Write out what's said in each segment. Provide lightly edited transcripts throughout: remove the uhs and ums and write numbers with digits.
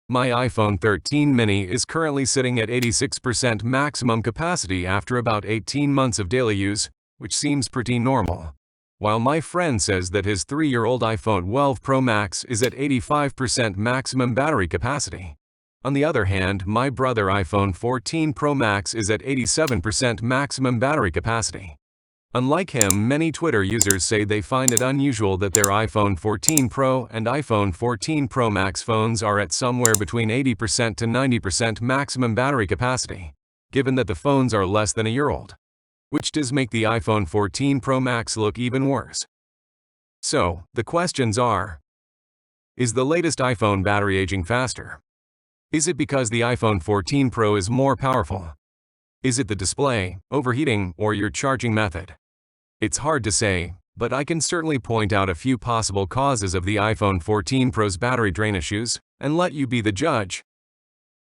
My iPhone 13 mini is currently sitting at 86% maximum capacity after about 18 months of daily use, which seems pretty normal. While my friend says that his 3-year-old iPhone 12 Pro Max is at 85% maximum battery capacity. On the other hand, my brother iPhone 14 Pro Max is at 87% maximum battery capacity. Unlike him, many Twitter users say they find it unusual that their iPhone 14 Pro and iPhone 14 Pro Max phones are at somewhere between 80% to 90% maximum battery capacity, given that the phones are less than a year old, which does make the iPhone 14 Pro Max look even worse. So, the questions are: is the latest iPhone battery aging faster? Is it because the iPhone 14 Pro is more powerful? Is it the display, overheating, or your charging method? It's hard to say, but I can certainly point out a few possible causes of the iPhone 14 Pro's battery drain issues, and let you be the judge.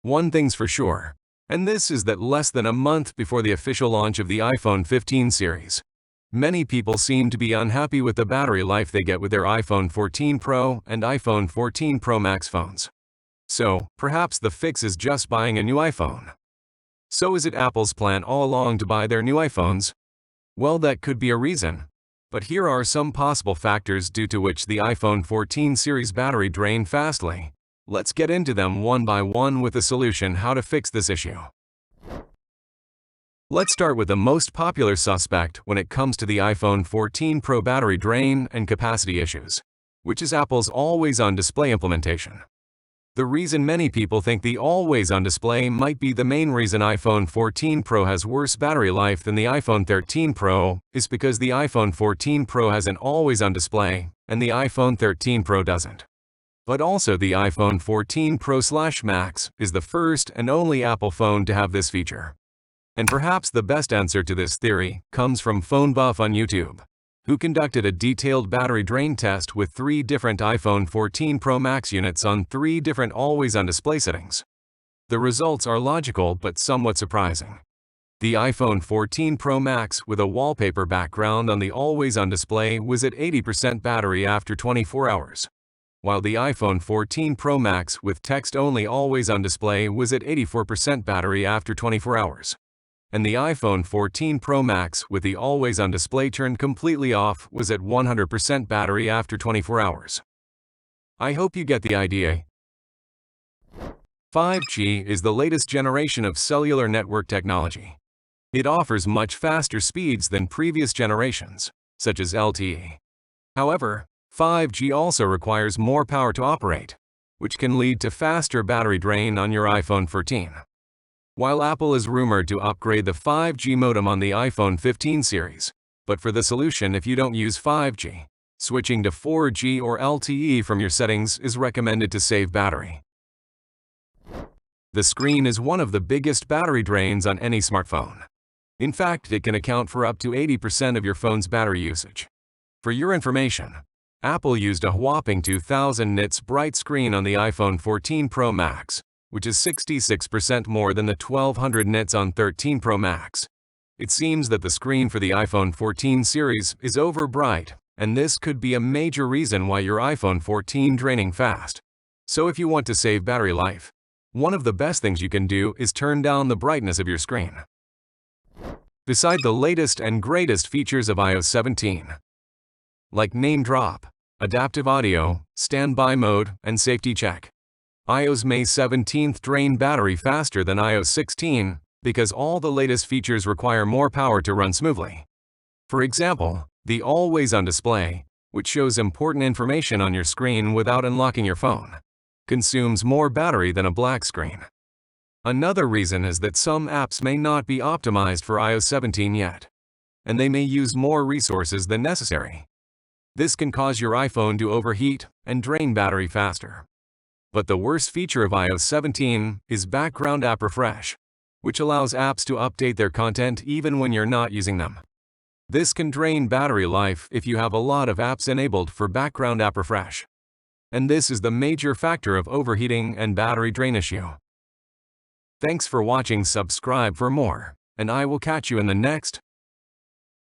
One thing's for sure, and this is that less than a month before the official launch of the iPhone 15 series, many people seem to be unhappy with the battery life they get with their iPhone 14 Pro and iPhone 14 Pro Max phones. So, perhaps the fix is just buying a new iPhone. So is it Apple's plan all along to buy their new iPhones? Well, that could be a reason. But here are some possible factors due to which the iPhone 14 series battery drained fastly. Let's get into them one by one with a solution how to fix this issue. Let's start with the most popular suspect when it comes to the iPhone 14 Pro battery drain and capacity issues, which is Apple's always-on display implementation. The reason many people think the always-on display might be the main reason iPhone 14 Pro has worse battery life than the iPhone 13 Pro is because the iPhone 14 Pro has an always-on display, and the iPhone 13 Pro doesn't. But also the iPhone 14 Pro/Max is the first and only Apple phone to have this feature. And perhaps the best answer to this theory comes from PhoneBuff on YouTube, who conducted a detailed battery drain test with 3 different iPhone 14 Pro Max units on 3 different always-on display settings. The results are logical but somewhat surprising. The iPhone 14 Pro Max with a wallpaper background on the always-on display was at 80% battery after 24 hours, while the iPhone 14 Pro Max with text-only always-on display was at 84% battery after 24 hours. And the iPhone 14 Pro Max with the always-on display turned completely off was at 100% battery after 24 hours. I hope you get the idea. 5G is the latest generation of cellular network technology. It offers much faster speeds than previous generations, such as LTE. However, 5G also requires more power to operate, which can lead to faster battery drain on your iPhone 14. While Apple is rumored to upgrade the 5G modem on the iPhone 15 series, but for the solution if you don't use 5G, switching to 4G or LTE from your settings is recommended to save battery. The screen is one of the biggest battery drains on any smartphone. In fact, it can account for up to 80% of your phone's battery usage. For your information, Apple used a whopping 2000 nits bright screen on the iPhone 14 Pro Max, which is 66% more than the 1200 nits on 13 Pro Max. It seems that the screen for the iPhone 14 series is overbright, and this could be a major reason why your iPhone 14 draining fast. So if you want to save battery life, one of the best things you can do is turn down the brightness of your screen. Beside the latest and greatest features of iOS 17, like name drop, adaptive audio, standby mode, and safety check, iOS May 17th drained battery faster than iOS 16 because all the latest features require more power to run smoothly. For example, the always-on display, which shows important information on your screen without unlocking your phone, consumes more battery than a black screen. Another reason is that some apps may not be optimized for iOS 17 yet, and they may use more resources than necessary. This can cause your iPhone to overheat and drain battery faster. But the worst feature of iOS 17 is background app refresh, which allows apps to update their content even when you're not using them. This can drain battery life if you have a lot of apps enabled for background app refresh. And this is the major factor of overheating and battery drain issue. Thanks for watching. Subscribe for more, and I will catch you in the next